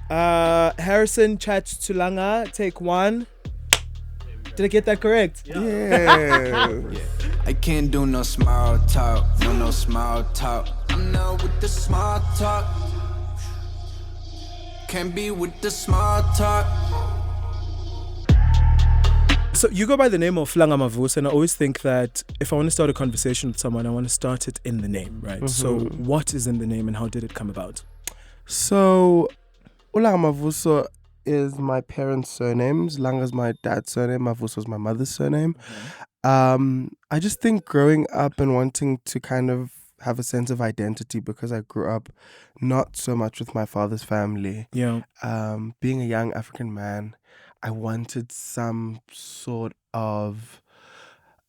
Harrison chats to Langa. Take one. Did I get that correct? Yeah. I can't do no small talk, no small talk. I'm not with the small talk. Can't be with the small talk. So you go by the name of Langa Mavuso, and I always think that if I want to start a conversation with someone, I want to start it in the name, right? Mm-hmm. So what is in the name and how did it come about? So, Langa Mavuso is my parents' surnames. Langa's my dad's surname. Mavuso's my mother's surname. I just think growing up and wanting to kind of have a sense of identity, because I grew up not so much with my father's family. Yeah. Being a young African man, I wanted some sort of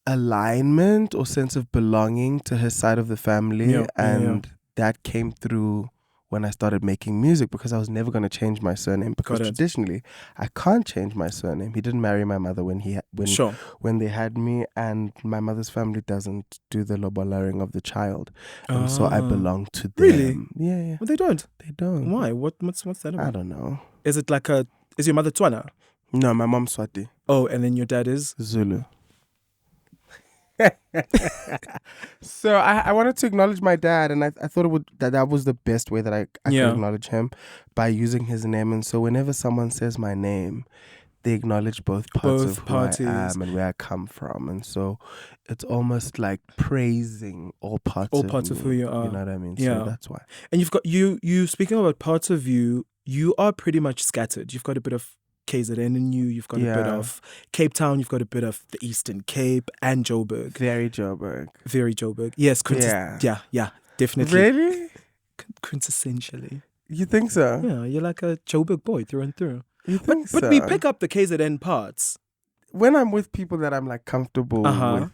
alignment or sense of belonging to his side of the family. And that came through when I started making music, because I was never going to change my surname, because traditionally I can't change my surname. He didn't marry my mother when they had me, and my mother's family doesn't do the lobolaring of the child, and so I belong to them. Really? Yeah. Well, they don't. They don't. Why? What's that about? I don't know. Is it like is your mother Tswana? No, my mom's Swati. Oh, and then your dad is? Zulu. So I wanted to acknowledge my dad, and I thought that was the best way that I could acknowledge him, by using his name. And so whenever someone says my name, they acknowledge both parts of who I am and where I come from. And so it's almost like praising all parts of who you are. You know what I mean? Yeah. So that's why. And you've got you speaking about parts of you are pretty much scattered. You've got a bit of KZN in you, you've got a bit of Cape Town, you've got a bit of the Eastern Cape and Joburg. Very Joburg. Yes, yeah, definitely. Really? Quintessentially. You think so? Yeah, you're like a Joburg boy through and through. You think so? But we pick up the KZN parts. When I'm with people that I'm like comfortable with.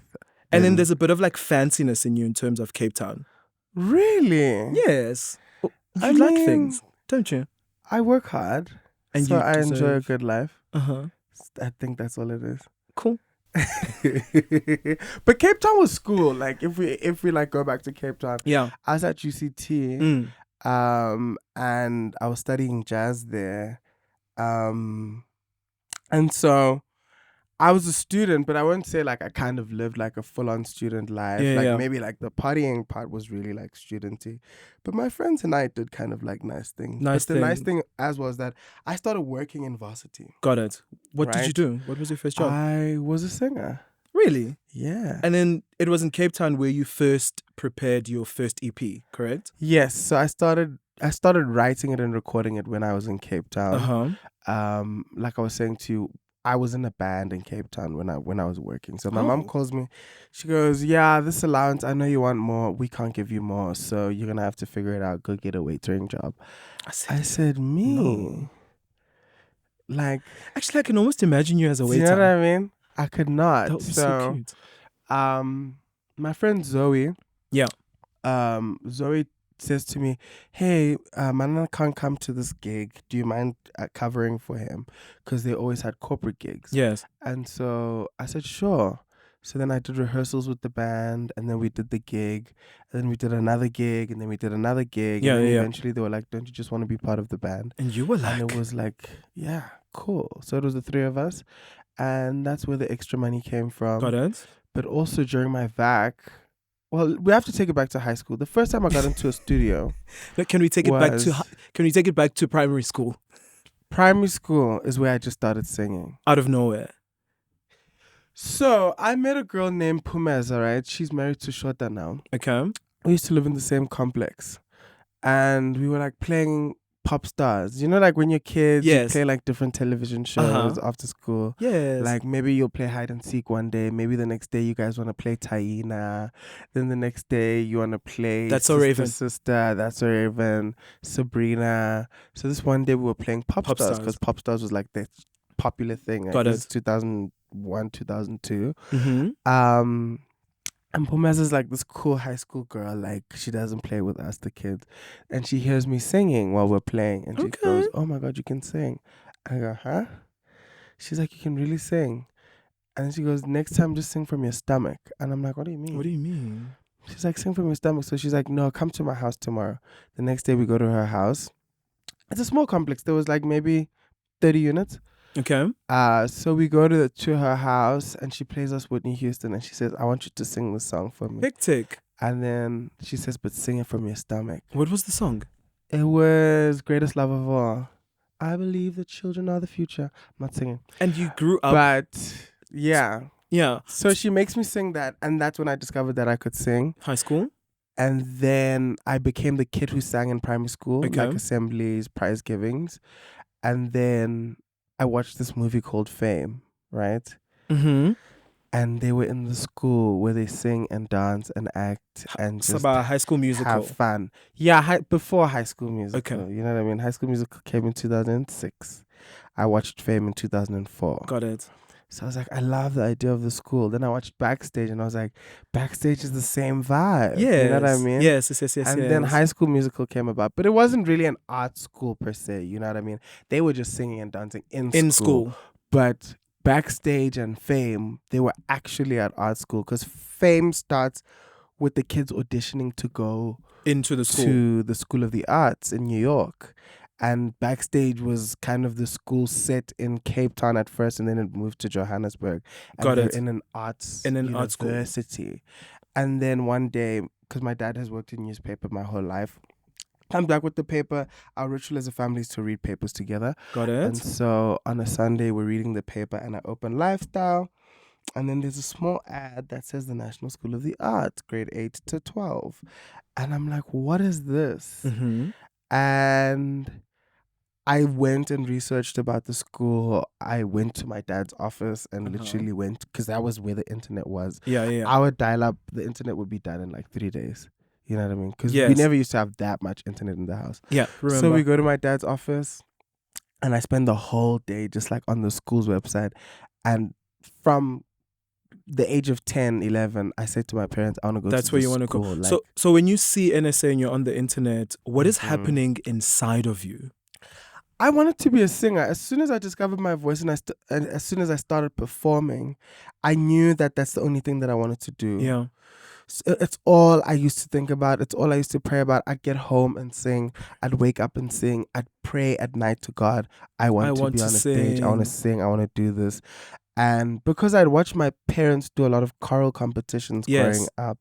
And then there's a bit of like fanciness in you in terms of Cape Town. Really? Yes. You like things, don't you? I work hard. And so I enjoy a good life. I think that's all it is. Cool. But Cape Town was school. Like if we like go back to Cape Town. Yeah. I was at UCT. And I was studying jazz there. And so I was a student, but I won't say like I kind of lived like a full-on student life. Maybe like the partying part was really like studenty. But my friends and I did kind of like nice things. The nice thing as was that I started working in varsity. Got it. What did you do? What was your first job? I was a singer. Really? Yeah. And then it was in Cape Town where you first prepared your first EP, correct? Yes. So I started writing it and recording it when I was in Cape Town. Like I was saying to you, I was in a band in Cape Town when I was working. So my mom calls me. She goes, "Yeah, this allowance, I know you want more. We can't give you more. So you're going to have to figure it out. Go get a waitering job." I said, "Me?" No. Like, actually, I can almost imagine you as a waiter. You know what I mean? I could not. That would be so cute. My friend Zoe. Yeah. Zoe says to me, "Hey, Manana can't come to this gig. Do you mind covering for him? Because they always had corporate gigs." Yes. And so I said, "Sure." So then I did rehearsals with the band, and then we did the gig, and then we did another gig, and then we did another gig. And then eventually they were like, "Don't you just want to be part of the band?" And you were like... And it was like, yeah, cool. So it was the three of us, and that's where the extra money came from. Got it. But also during my VAC... Well, we have to take it back to high school. The first time I got into a studio, can we take it back to primary school? Primary school is where I just started singing out of nowhere. So I met a girl named Mkhize, right? She's married to Shota now. Okay. We used to live in the same complex, and we were like playing pop stars. You know, like when you're kids, you play like different television shows after school. Yes. Like maybe you'll play hide and seek one day. Maybe the next day you guys want to play Taina. Then the next day you want to play That's So Raven. Sister, That's So Raven, Sabrina. So this one day we were playing pop stars because pop stars was like the popular thing. Got it. 2001, 2002. Mm-hmm. And Mkhize is like this cool high school girl. Like, she doesn't play with us, the kids. And she hears me singing while we're playing. And she goes, "Oh my God, you can sing." I go, "Huh?" She's like, "You can really sing." And then she goes, "Next time, just sing from your stomach." And I'm like, "What do you mean?" What do you mean? She's like, "Sing from your stomach." So she's like, "No, come to my house tomorrow." The next day we go to her house. It's a small complex. There was like maybe 30 units. Okay. So we go to her house and she plays us Whitney Houston and she says, I want you to sing this song for me. Hectic. And then she says, but sing it from your stomach. What was the song? It was Greatest Love of All. I believe the children are the future. I'm not singing. And you grew up. But yeah. Yeah. So she makes me sing that. And that's when I discovered that I could sing. High school? And then I became the kid who sang in primary school, Okay. like assemblies, prize givings. And then I watched this movie called Fame, right? Mm-hmm. And they were in the school where they sing and dance and act and It's just about High School Musical. have fun. Yeah, before High School Musical. Okay. You know what I mean? High School Musical came in 2006. I watched Fame in 2004. Got it. So I was like, I love the idea of the school. Then I watched Backstage and I was like, Backstage is the same vibe. Yes. You know what I mean? Yes. And then High School Musical came about. But it wasn't really an art school per se. You know what I mean? They were just singing and dancing in school. But Backstage and Fame, they were actually at art school because Fame starts with the kids auditioning to go into the school. to the School of the Arts in New York. And Backstage was kind of the school set in Cape Town at first, and then it moved to Johannesburg. And Got they're it. in an arts art school. university. And then one day, because my dad has worked in newspaper my whole life, comes back with the paper. Our ritual as a family is to read papers together. Got it. And so on a Sunday, we're reading the paper, and I open Lifestyle. And then there's a small ad that says the National School of the Arts, grade 8 to 12. And I'm like, what is this? Mm-hmm. And I went and researched about the school. I went to my dad's office and literally went, because that was where the internet was. Yeah. I would dial up, the internet would be done in like 3 days. You know what I mean? Because Yes. we never used to have that much internet in the house. Yeah, remember. So we go to my dad's office and I spend the whole day just like on the school's website. And from the age of 10, 11, I said to my parents, I want to go That's to where this you want to go. school. Like, So when you see NSA and you're on the internet, what is happening inside of you? I wanted to be a singer. As soon as I discovered my voice and as soon as I started performing, I knew that that's the only thing that I wanted to do. Yeah. So it's all I used to think about. It's all I used to pray about. I'd get home and sing. I'd wake up and sing. I'd pray at night to God. I want to be on a stage. I want to sing. I want to do this. And because I'd watched my parents do a lot of choral competitions growing up,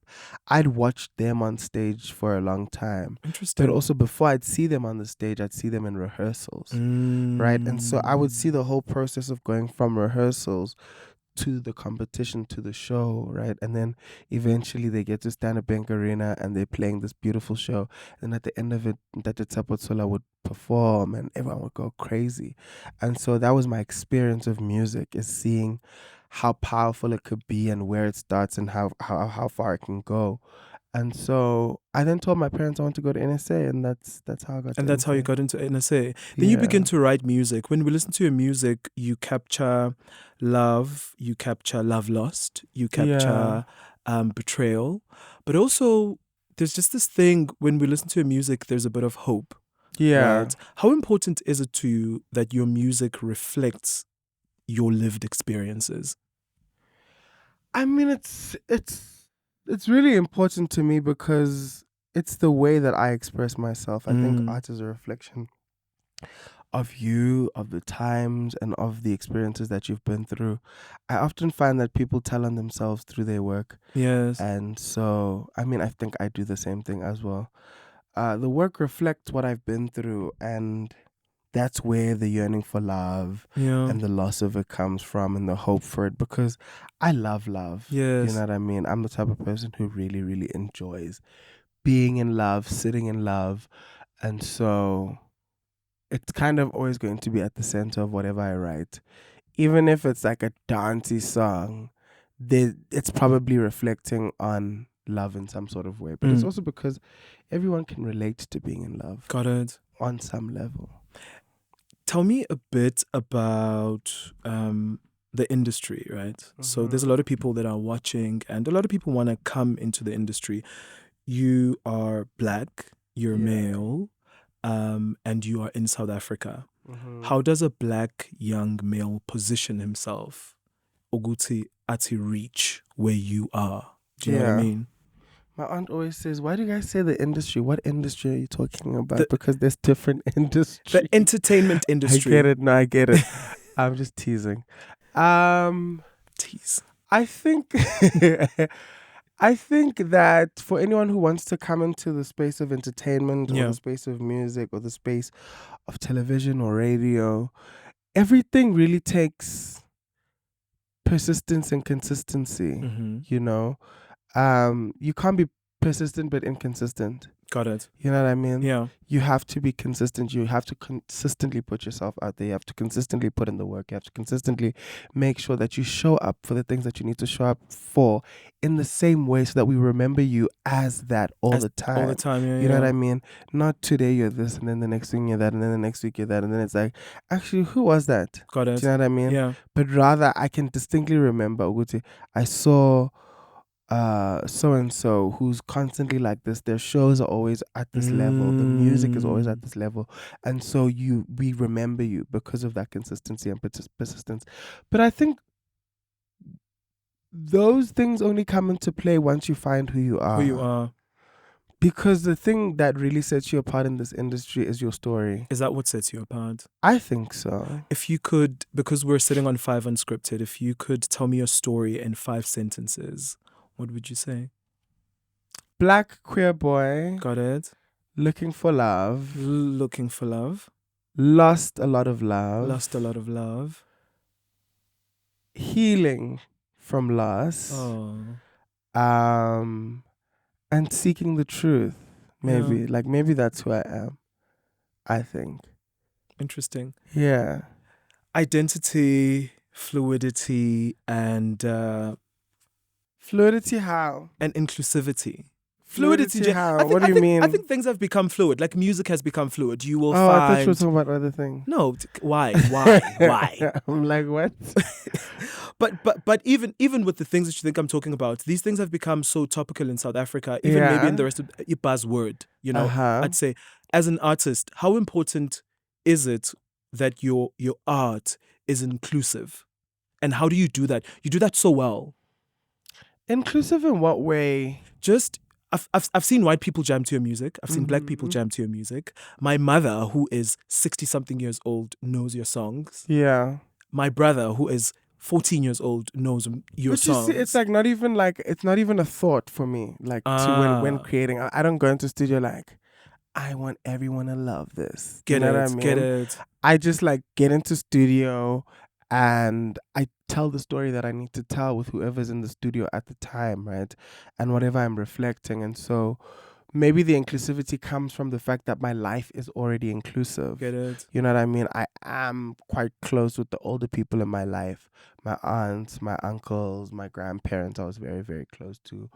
I'd watched them on stage for a long time. Interesting. But also before I'd see them on the stage, I'd see them in rehearsals, right? And so I would see the whole process of going from rehearsals to the competition, to the show, right? And then eventually they get to stand at Bank Arena and they're playing this beautiful show. And at the end of it, Tata Tsapotsola would perform and everyone would go crazy. And so that was my experience of music, is seeing how powerful it could be and where it starts and how far it can go. And so I then told my parents I want to go to NSA, and that's how I got. And that's how you got into NSA. Then Yeah. you begin to write music. When we listen to your music, you capture love, you capture love lost, you capture betrayal, but also there's just this thing when we listen to your music, there's a bit of hope. Yeah. Right? How important is it to you that your music reflects your lived experiences? I mean, it's really important to me because it's the way that I express myself. I think art is a reflection of you, of the times, and of the experiences that you've been through. I often find that people tell on themselves through their work. Yes. And so, I mean, I think I do the same thing as well. The work reflects what I've been through, and that's where the yearning for love and the loss of it comes from, and the hope for it, because I love love. Yes. You know what I mean? I'm the type of person who really, really enjoys being in love, sitting in love. And so it's kind of always going to be at the center of whatever I write. Even if it's like a dancey song, it's probably reflecting on love in some sort of way. But it's also because everyone can relate to being in love. Got it. On some level. Tell me a bit about the industry, right? So there's a lot of people that are watching, and a lot of people want to come into the industry. You are Black, you're male, and you are in South Africa. How does a Black young male position himself, Oguti, ati reach where you are? Do you know what I mean? My aunt always says, why do you guys say the industry? What industry are you talking about? The- Because there's different industries. The entertainment industry. I get it. No, I get it. I'm just teasing. Tease. I think I think that for anyone who wants to come into the space of entertainment or the space of music or the space of television or radio, everything really takes persistence and consistency. Mm-hmm. You know, you can't be persistent but inconsistent. Got it. You know what I mean? Yeah. You have to be consistent. You have to consistently put yourself out there. You have to consistently put in the work. You have to consistently make sure that you show up for the things that you need to show up for in the same way so that we remember you as that all the time. All the time, yeah. You know what I mean? Not today you're this and then the next thing you're that and then the next week you're that and then it's like, actually, who was that? Got it. Do you know what I mean? Yeah. But rather, I can distinctly remember, Uguti, I saw so and so who's constantly like this. Their shows are always at this level. The music is always at this level, and so we remember you because of that consistency and persistence. But I think those things only come into play once you find who you are. Who you are. Because the thing that really sets you apart in this industry is your story. Is that what sets you apart? I think so. If you could, because we're sitting on 5 Unscripted, if you could tell me your story in 5 sentences, what would you say? Black queer boy. Got it. Looking for love. Looking for love. Lost a lot of love. Lost a lot of love. Healing from loss. Oh. And seeking the truth. Maybe. Yeah. Like maybe that's who I am. I think. Interesting. Yeah. Identity, fluidity, and Fluidity how? and inclusivity. Fluidity how? What do you think, mean? I think things have become fluid. Like music has become fluid. You will I thought find. you were talking about other things. No, why? I'm like, what? But even with the things that you think I'm talking about, these things have become so topical in South Africa. Even maybe in the rest of a buzzword. You know, I'd say as an artist, how important is it that your art is inclusive, and how do you do that? You do that so well. Inclusive in what way? Just I've seen white people jam to your music. I've seen black people jam to your music. My mother, who is 60-something years old, knows your songs. Yeah. My brother, who is 14 years old, knows your songs. But you see, it's like it's not even a thought for me. Like when creating, I don't go into studio like, I want everyone to love this. Get what I mean? Get it. I just like get into studio and I tell the story that I need to tell with whoever's in the studio at the time, right? And whatever I'm reflecting. And so maybe the inclusivity comes from the fact that my life is already inclusive. Get it. You know what I mean? I am quite close with the older people in my life. My aunts, my uncles, my grandparents, I was very, very close to.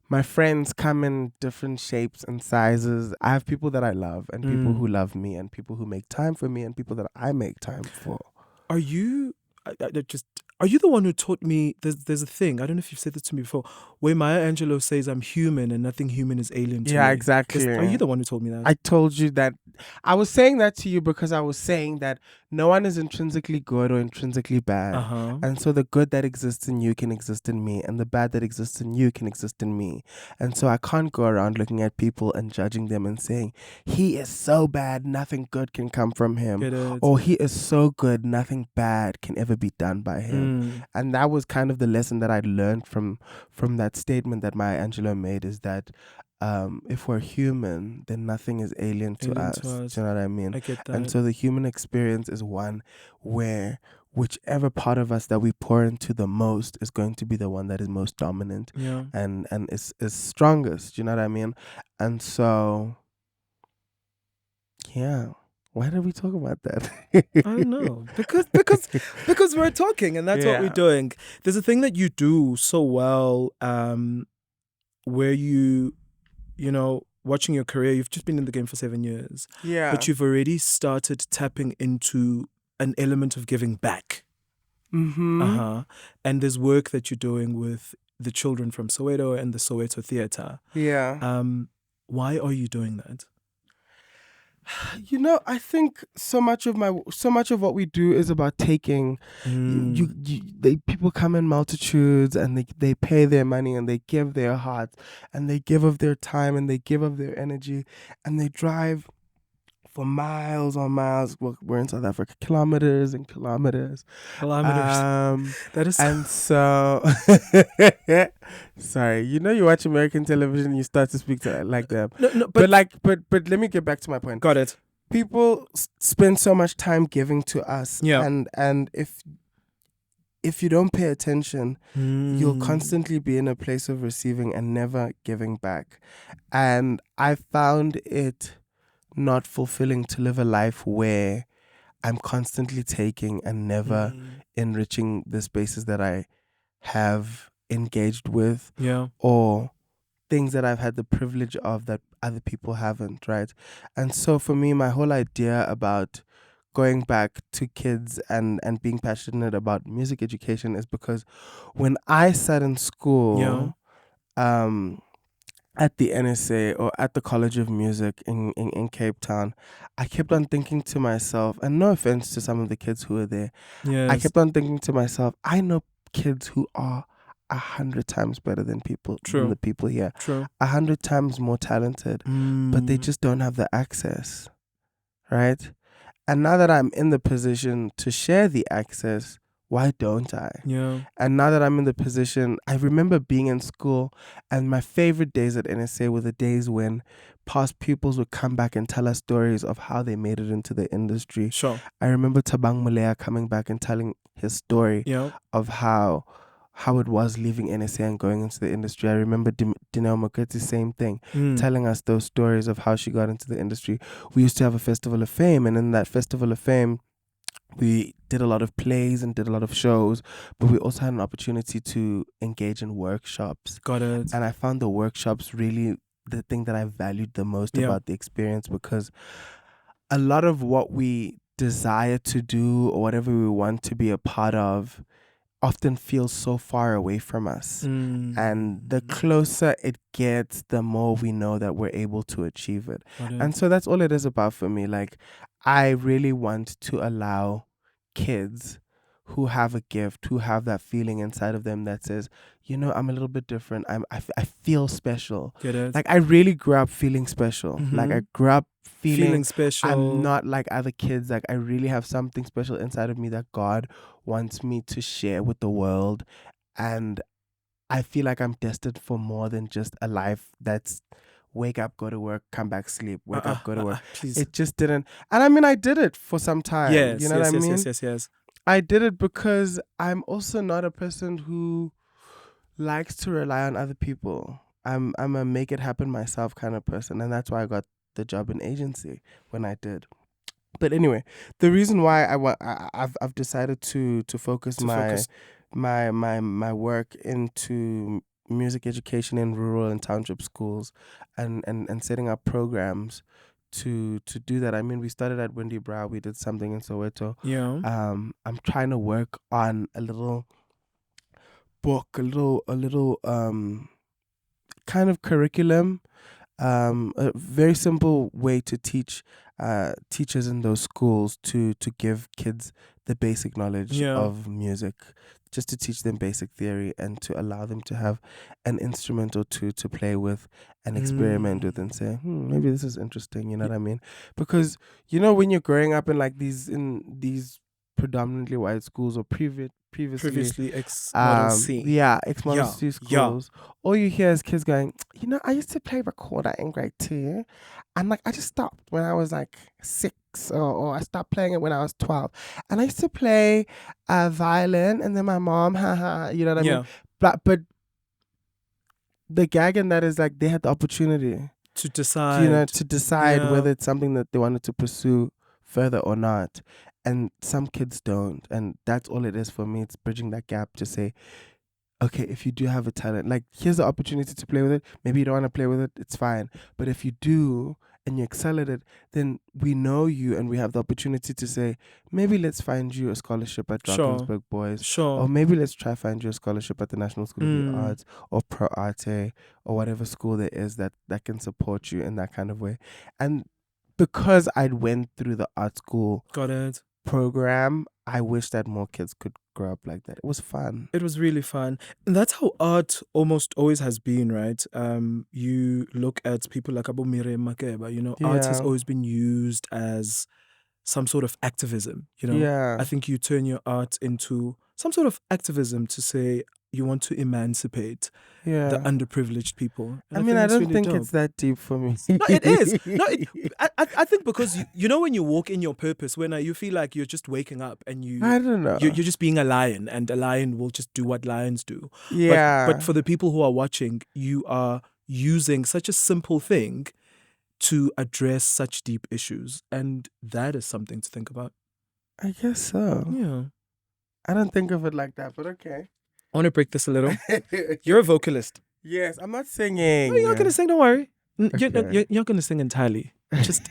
My friends come in different shapes and sizes. I have people that I love and people who love me and people who make time for me and people that I make time for. Are you are you the one who taught me there's a thing, I don't know if you've said this to me before, where Maya Angelou says I'm human and nothing human is alien to me? Yeah, exactly. Are you the one who told me that? I told you that. I was saying that to you because I was saying that no one is intrinsically good or intrinsically bad. And so the good that exists in you can exist in me and the bad that exists in you can exist in me. And so I can't go around looking at people and judging them and saying, he is so bad, nothing good can come from him. Or he is so good, nothing bad can ever be done by him. And that was kind of the lesson that I learned from that statement that Maya Angelou made, is that if we're human, then nothing is alien to us. Do you know what I mean? I get that. And so the human experience is one where whichever part of us that we pour into the most is going to be the one that is most dominant and is strongest. Do you know what I mean? And so, yeah. Why did we talk about that? I don't know. Because we're talking and that's what we're doing. There's a thing that you do so well, where you know, watching your career, you've just been in the game for 7 years. Yeah. But you've already started tapping into an element of giving back. And there's work that you're doing with the children from Soweto and the Soweto Theatre. Yeah. Why are you doing that? You know, I think so much of what we do is about taking. People come in multitudes and they pay their money and they give their hearts and they give of their time and they give of their energy and they drive for miles on miles. We're in South Africa, kilometers and kilometers. That is And so, sorry, you watch American television, you start to speak to like them. no, But let me get back to my point. got it. People spend so much time giving to us, Yeah. and if you don't pay attention, you'll constantly be in a place of receiving and never giving back. And I found it not fulfilling to live a life where I'm constantly taking and never enriching the spaces that I have engaged with, or things that I've had the privilege of that other people haven't, right? And so for me, my whole idea about going back to kids and being passionate about music education is because when I sat in school, at the NSA or at the College of Music in Cape Town, I kept on thinking to myself, and no offense to some of the kids who were there, I kept on thinking to myself, I know kids who are 100 times better than the people here. 100 times more talented, but they just don't have the access, right? And now that I'm in the position to share the access, why don't I? Yeah. And now that I'm in the position, I remember being in school, and my favorite days at NSA were the days when past pupils would come back and tell us stories of how they made it into the industry. Sure. I remember Tabang Mulea coming back and telling his story of how it was leaving NSA and going into the industry. I remember Dineo Mkhize, same thing, telling us those stories of how she got into the industry. We used to have a Festival of Fame, and in that Festival of Fame, we did a lot of plays and did a lot of shows, but we also had an opportunity to engage in workshops. Got it. And I found the workshops really the thing that I valued the most about the experience, because a lot of what we desire to do or whatever we want to be a part of often feels so far away from us. And the closer it gets, the more we know that we're able to achieve it. And so that's all it is about for me. Like, I really want to allow kids who have a gift, who have that feeling inside of them that says, I'm a little bit different. I feel special. Get it? Like, I really grew up feeling special. Like, I grew up feeling special. I'm not like other kids. Like, I really have something special inside of me that God wants me to share with the world. And I feel like I'm destined for more than just a life that's wake up, go to work, come back, sleep, wake up, go to work. Please. It just didn't. And I mean, I did it for some time. Yes, you know what I mean? Yes. I did it because I'm also not a person who likes to rely on other people. I'm a make it happen myself kind of person, and that's why I got the job in agency when I did. But anyway, the reason why I've decided to focus my work into music education in rural and township schools and setting up programs to do that. I mean, we started at Windy Brow, we did something in Soweto. I'm trying to work on a little book, a little kind of curriculum, a very simple way to teach teachers in those schools to give kids the basic knowledge of music, just to teach them basic theory and to allow them to have an instrument or two to play with and experiment with and say, maybe this is interesting, you know what I mean? Because, when you're growing up in these predominantly white schools or previously ex-model C. ex-model C schools, all you hear is kids going, I used to play recorder in grade 2, and like I just stopped when I was like 6, or I stopped playing it when I was 12, and I used to play violin, and then my mom, you know what I mean? But the gag in that is like they had the opportunity to decide, whether it's something that they wanted to pursue further or not. And some kids don't. And that's all it is for me. It's bridging that gap to say, okay, if you do have a talent, like, here's the opportunity to play with it. Maybe you don't want to play with it. It's fine. But if you do and you excel at it, then we know you and we have the opportunity to say, maybe let's find you a scholarship at Drakensberg Boys. Sure. Or maybe let's try find you a scholarship at the National School of the Arts or Pro Arte or whatever school there is that can support you in that kind of way. And because I'd went through the art school Got it. program, I wish that more kids could grow up like that. It was fun. It was really fun. And that's how art almost always has been, right? You look at people like Abu Mire Makeba, art has Yeah. always been used as some sort of activism, Yeah. I think you turn your art into some sort of activism to say you want to emancipate Yeah. the underprivileged people. And I mean, I that's don't really think dope. it's that deep for me. No, it is. No, I think because when you walk in your purpose, when you feel like you're just waking up and I don't know. you're just being a lion, and a lion will just do what lions do. Yeah. But for the people who are watching, you are using such a simple thing to address such deep issues, and that is something to think about. I guess so. Yeah. I don't think of it like that, but okay. I want to break this a little. You're a vocalist. Yes, I'm not singing. No, you're not going to sing. Don't worry. You're not going to sing entirely. Just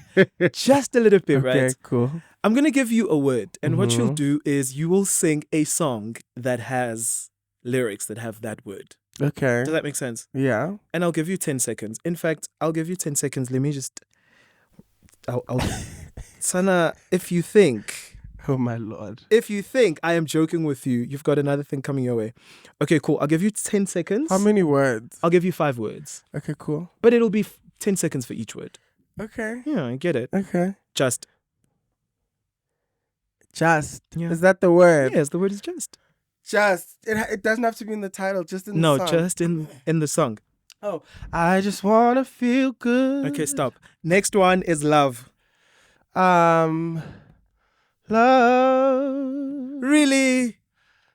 a little bit, right? Okay, cool. I'm going to give you a word. And what you'll do is you will sing a song that has lyrics that have that word. Okay. Does that make sense? Yeah. And I'll give you 10 seconds. In fact, I'll give you 10 seconds. Let me just... Sana, if you think Oh my Lord. I am joking with you, you've got another thing coming your way. Okay, cool. I'll give you 10 seconds. How many words? I'll give you 5 words. Okay, cool. But it'll be 10 seconds for each word. Okay. Yeah, I get it. Okay. Just. Just. Yeah. Is that the word? Yes, the word is just. Just. It doesn't have to be in the title, just in the song. No, just in the song. Oh, I just want to feel good. Okay, stop. Next one is love. Love. Really?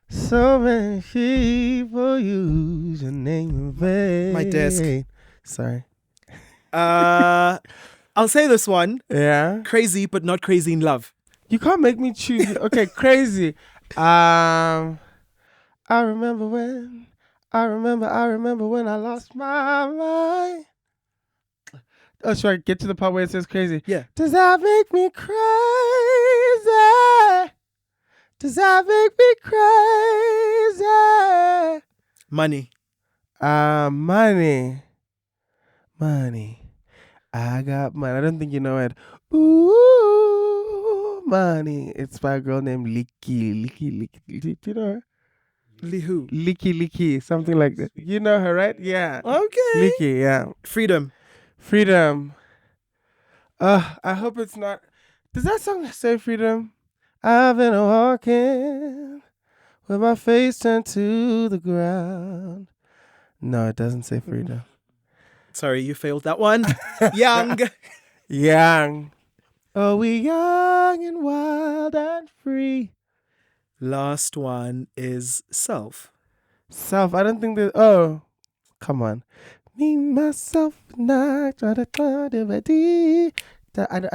So many people use your name in vain. My desk. Sorry. I'll say this one. Yeah. Crazy, but not crazy in love. You can't make me choose. Okay, crazy. I remember when I lost my mind. Oh, should I get to the part where it says crazy? Yeah. Does that make me crazy? Does that make me crazy? Money. Money. I got money. I don't think you know it. Ooh, money. It's by a girl named Licky. Do you know her? Lihu. Licky, something like that. You know her, right? Yeah. Okay. Licky, yeah. Freedom. I hope it's not. Does that song say freedom? I've been walking with my face turned to the ground. No, it doesn't say freedom. Sorry, you failed that one. Young. Oh, we young and wild and free. Last one is self. I don't think that. Oh, come on. Me, myself, and I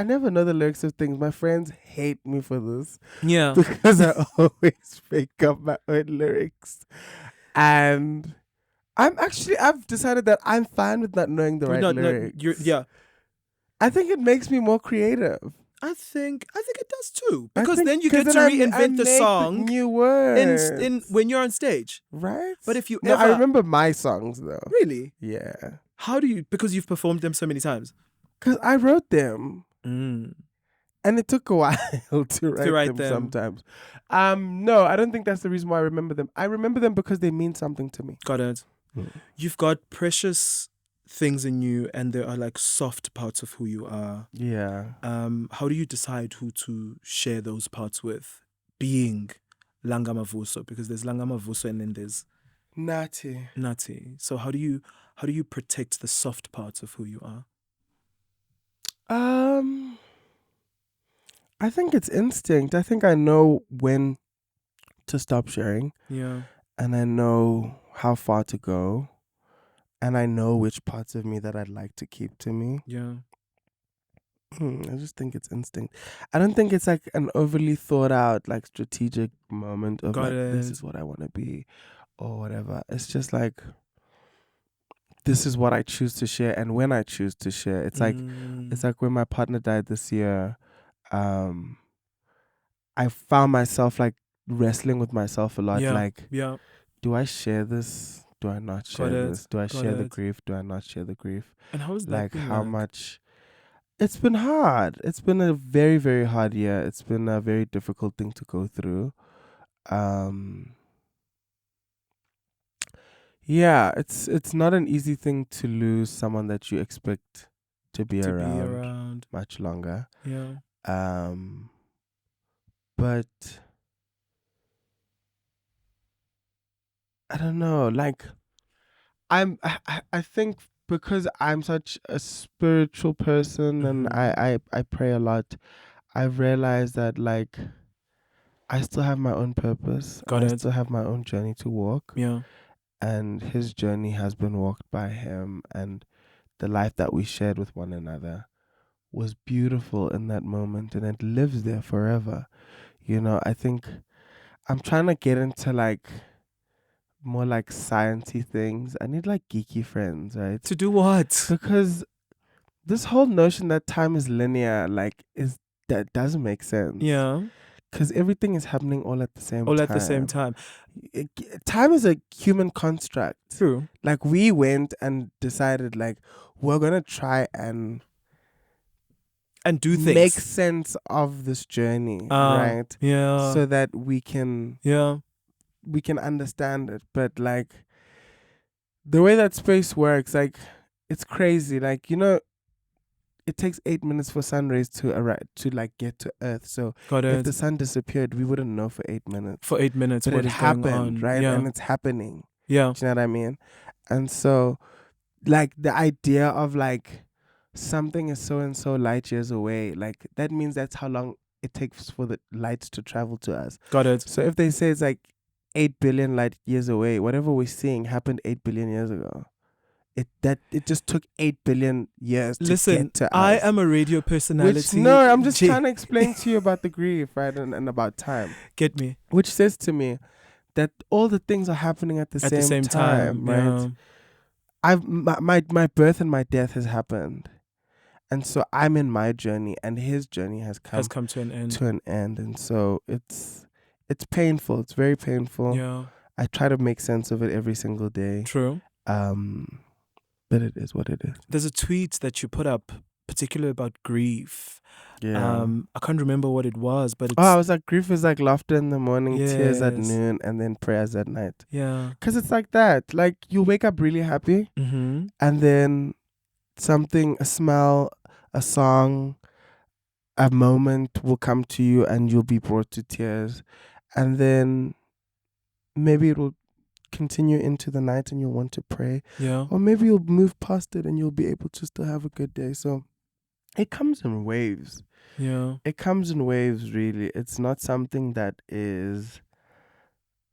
never know the lyrics of things. My friends hate me for this. Yeah. Because I always make up my own lyrics. And I've decided that I'm fine with not knowing the right lyrics. Yeah. I think it makes me more creative. I think it does too. Because then you 'cause get to I reinvent the make song new words in when you're on stage. right. But if you No, ever I remember my songs though. Really? Yeah, How do you, because you've performed them so many times? because I wrote them, Mm. and it took a while to write them sometimes. No, I don't think that's the reason why I remember them. I remember them because they mean something to me. Got it. You've got precious things in you, and there are like soft parts of who you are. Yeah. How do you decide who to share those parts with? Being Langa Mavuso, because there's Langa Mavuso and then there's Nati. So how do you protect the soft parts of who you are? I think it's instinct. I think I know when to stop sharing. Yeah. And I know how far to go. And I know which parts of me that I'd like to keep to me. Yeah. I just think it's instinct. I don't think it's like an overly thought out, like strategic moment of this is what I want to be or whatever. It's just like, this is what I choose to share. And when I choose to share, it's like when my partner died this year, I found myself like wrestling with myself a lot. Do I share this? Do I not share this? Do I share the grief? Do I not share the grief? And how is that? Like how much? It's been hard. It's been a very, very hard year. It's been a very difficult thing to go through. Yeah, it's not an easy thing to lose someone that you expect to be around much longer. Yeah. But I don't know, like I think because I'm such a spiritual person and I pray a lot, I've realized that like I still have my own purpose. I still have my own journey to walk. Yeah. And his journey has been walked by him, and the life that we shared with one another was beautiful in that moment, and it lives there forever. You know, I think I'm trying to get into like more like sciencey things. I need like geeky friends, right? To do what? Because this whole notion that time is linear, like, that doesn't make sense. Yeah. Because everything is happening all at the same time. All at the same time. Time is a human construct. True. Like, we went and decided, like, we're going to try and do things. Make sense of this journey, right? Yeah. So that we can understand it. But, like, the way that space works, like, it's crazy. Like, you know, it takes 8 minutes for sun rays to arrive, to like get to Earth. So if the sun disappeared, we wouldn't know for 8 minutes. For 8 minutes, but what it is going happened, on. right? Yeah. And it's happening. Yeah. Do you know what I mean? And so, like, the idea of like something is so and so light years away, like that means that's how long it takes for the light to travel to us. Got it. So if they say it's like 8 billion light years away, whatever we're seeing happened 8 billion years ago. It just took 8 billion years to get to us. I am a radio personality. I'm just trying to explain to you about the grief, right, and about time. Get me. Which says to me that all the things are happening at the same time, right? Yeah. My birth and my death has happened, and so I'm in my journey, and his journey has come to an end. And so it's painful. It's very painful. Yeah. I try to make sense of it every single day. True. But it is what it is. There's a tweet that you put up, particularly about grief. Yeah. I can't remember what it was, but it's... I was like, grief is like laughter in the morning, tears at noon, and then prayers at night. Yeah. Because it's like that. Like, you wake up really happy, and then something, a smell, a song, a moment will come to you, and you'll be brought to tears. And then maybe it will continue into the night and you'll want to pray. Yeah. Or maybe you'll move past it and you'll be able to still have a good day. So it comes in waves. Yeah. It comes in waves, really. It's not something that is,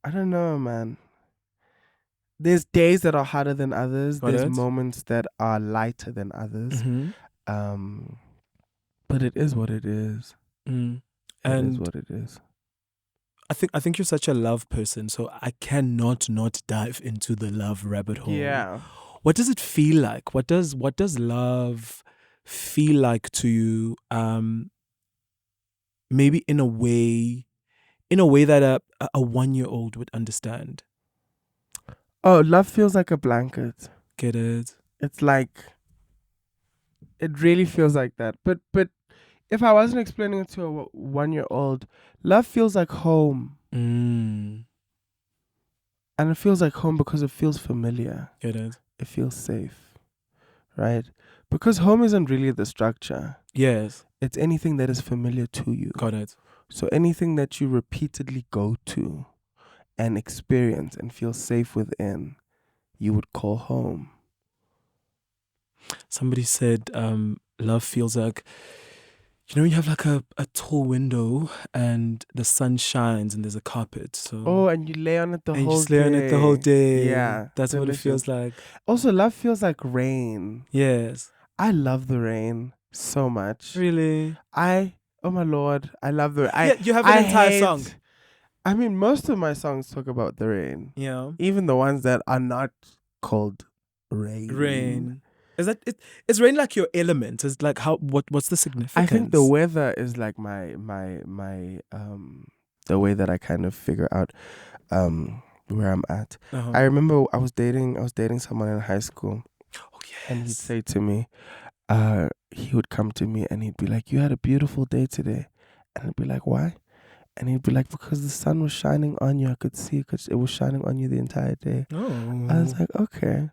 I don't know, man. There's days that are harder than others. There's moments that are lighter than others. But it is what it is. And it is what it is. I think you're such a love person, so I cannot not dive into the love rabbit hole. Yeah. What does it feel like? What does love feel like to you? Maybe in a way that a 1-year-old would understand. Oh, love feels like a blanket. Get it? It's like, it really feels like that. But if I wasn't explaining it to a 1-year-old, love feels like home. And it feels like home because it feels familiar. Get it? It feels safe, right? Because home isn't really the structure. Yes. It's anything that is familiar to you. Got it. So anything that you repeatedly go to and experience and feel safe within, you would call home. Somebody said love feels like, you know, you have like a tall window and the sun shines and there's a carpet. So and you lay on it the whole day. And you just lay on it the whole day. Yeah. That's delicious. What it feels like. Also, love feels like rain. Yes. I love the rain so much. Really? Oh my Lord, I love the rain. Yeah, you have an entire song. I mean, most of my songs talk about the rain. Yeah. Even the ones that are not called rain. Rain. Is that it? Is rain like your element? Is like what's the significance? I think the weather is like my the way that I kind of figure out where I'm at. I remember I was dating someone in high school. Oh yes. And he'd say to me, he would come to me and he'd be like, "You had a beautiful day today," and I'd be like, "Why?" And he'd be like, "Because the sun was shining on you. I could see because it was shining on you the entire day." Oh. I was like, "Okay."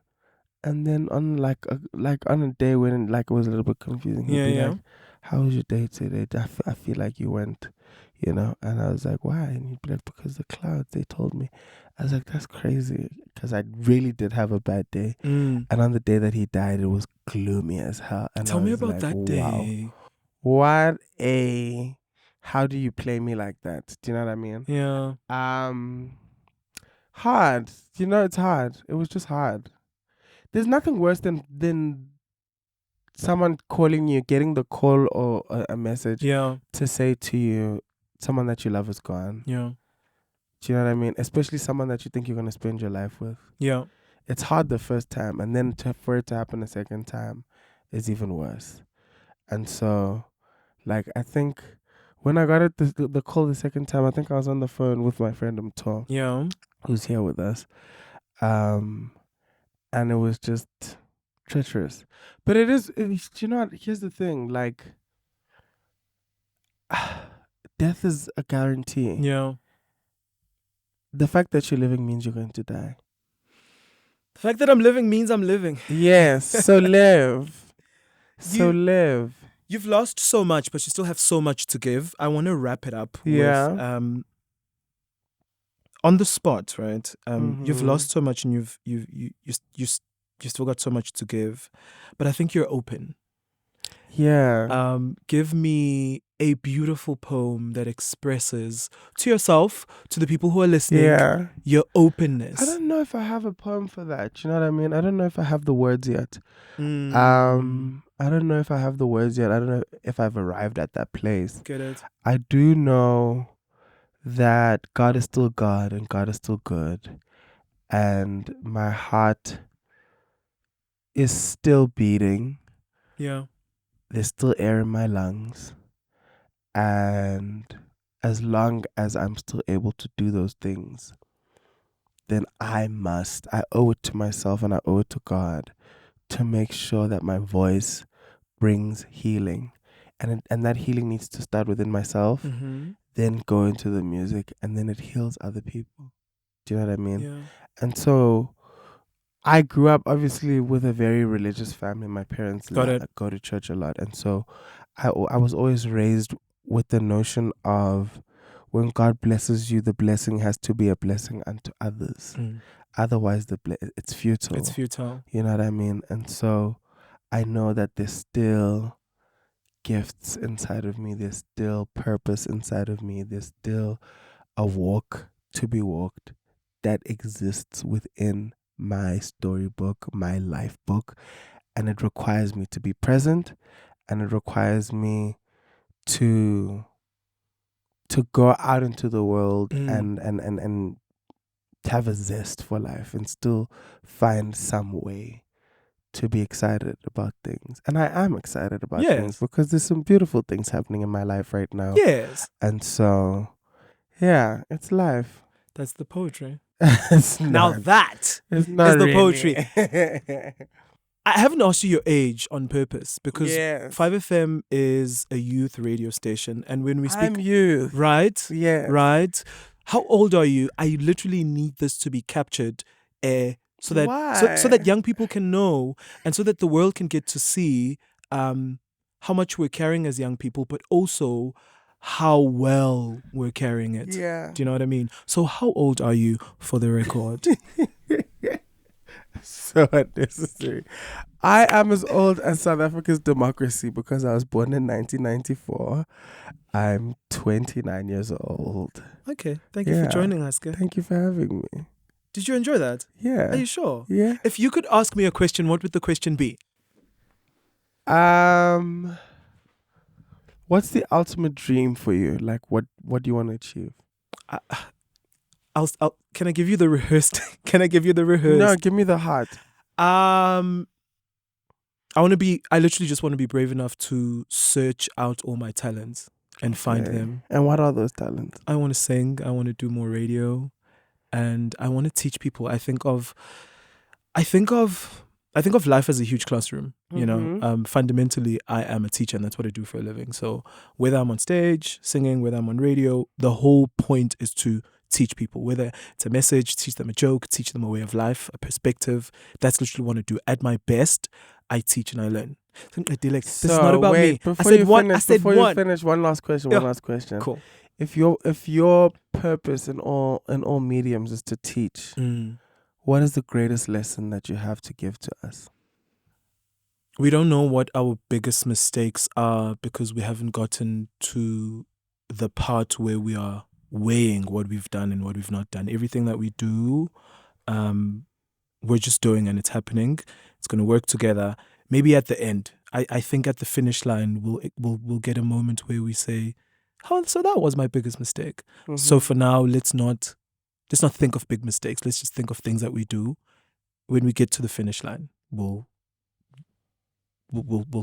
And then on on a day when it was a little bit confusing, he'd be like, "How was your day today? I feel like you went, you know." And I was like, "Why?" And he'd be like, "Because the clouds, they told me." I was like, "That's crazy," because I really did have a bad day. And on the day that he died, it was gloomy as hell. And Tell I me was about like, that day. wow, how do you play me like that? Do you know what I mean? Yeah. Hard. You know, it's hard. It was just hard. There's nothing worse than someone calling you, getting the call or a message to say to you, someone that you love is gone. Yeah. Do you know what I mean? Especially someone that you think you're going to spend your life with. Yeah. It's hard the first time, and then for it to happen a second time is even worse. And so, like, I think when I got the call the second time, I think I was on the phone with my friend Mto, Yeah. who's here with us. And it was just treacherous. But you know what? Here's the thing, like, death is a guarantee. Yeah. The fact that you're living means you're going to die. The fact that I'm living means I'm living. Yes, so live. Live. You've lost so much, but you still have so much to give. I want to wrap it up with on the spot, right? You've lost so much, and you still got so much to give, but I think you're open. Yeah. Give me a beautiful poem that expresses to yourself, to the people who are listening, your openness. I don't know if I have a poem for that. You know what I mean? I don't know if I have the words yet. I don't know if I have the words yet. I don't know if I've arrived at that place. Get it? I do know that God is still God and God is still good. And my heart is still beating. Yeah. There's still air in my lungs. And as long as I'm still able to do those things, then I owe it to myself and I owe it to God to make sure that my voice brings healing. And that healing needs to start within myself, then go into the music, and then it heals other people. Do you know what I mean? Yeah. And so I grew up obviously with a very religious family. My parents go to church a lot. And so I was always raised with the notion of when God blesses you, the blessing has to be a blessing unto others. Otherwise, it's futile. It's futile. You know what I mean? And so I know that there's still gifts inside of me. There's still purpose inside of me. There's still a walk to be walked that exists within my storybook, my life book. And it requires me to be present, and it requires me to go out into the world and have a zest for life and still find some way to be excited about things. And I am excited about things because there's some beautiful things happening in my life right now. Yes. And so, yeah, it's life. That's the poetry. It's now not. That it's not is the really. poetry. I haven't asked you your age on purpose because 5FM is a youth radio station. And when we speak... I'm youth. Right? Yeah. Right? How old are you? I literally need this to be captured so that young people can know and so that the world can get to see how much we're carrying as young people, but also how well we're carrying it. Yeah. Do you know what I mean? So how old are you for the record? So unnecessary. I am as old as South Africa's democracy because I was born in 1994. I'm 29 years old. Okay. Thank you for joining us, guys. Thank you for having me. Did you enjoy that? Yeah. Are you sure? Yeah. If you could ask me a question, what would the question be? What's the ultimate dream for you? Like, what do you want to achieve? Can I give you the rehearsed? No, give me the heart. I literally just want to be brave enough to search out all my talents and find them. And what are those talents? I want to sing. I want to do more radio, and I want to teach people. I think of I think of life as a huge classroom. You know, fundamentally, I am a teacher, and that's what I do for a living. So whether I'm on stage singing, whether I'm on radio, the whole point is to teach people. Whether it's a message, teach them a joke, teach them a way of life, a perspective. That's literally what I do. At my best, I teach and I learn. This is not about me. Before you finish, one last question. Cool. If your purpose in all mediums is to teach, what is the greatest lesson that you have to give to us? We don't know what our biggest mistakes are because we haven't gotten to the part where we are weighing what we've done and what we've not done. Everything that we do, we're just doing, and it's happening. It's going to work together. Maybe at the end, I think at the finish line, we'll get a moment where we say, "Oh, so that was my biggest mistake." So for now, let's not think of big mistakes. Let's just think of things that we do. When we get to the finish line, we'll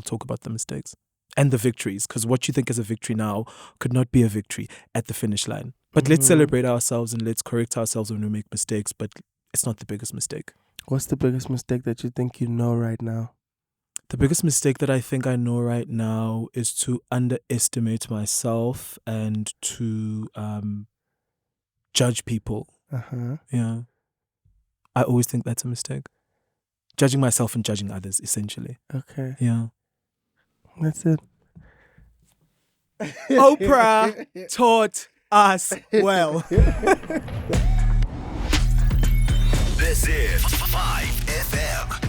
talk about the mistakes and the victories, because what you think is a victory now could not be a victory at the finish line. But let's celebrate ourselves and let's correct ourselves when we make mistakes, but it's not the biggest mistake. What's the biggest mistake that you think you know right now? The biggest mistake that I think I know right now is to underestimate myself and to judge people. Yeah. I always think that's a mistake. Judging myself and judging others, essentially. Okay. Yeah. That's it. Oprah taught us well. This is 5FM.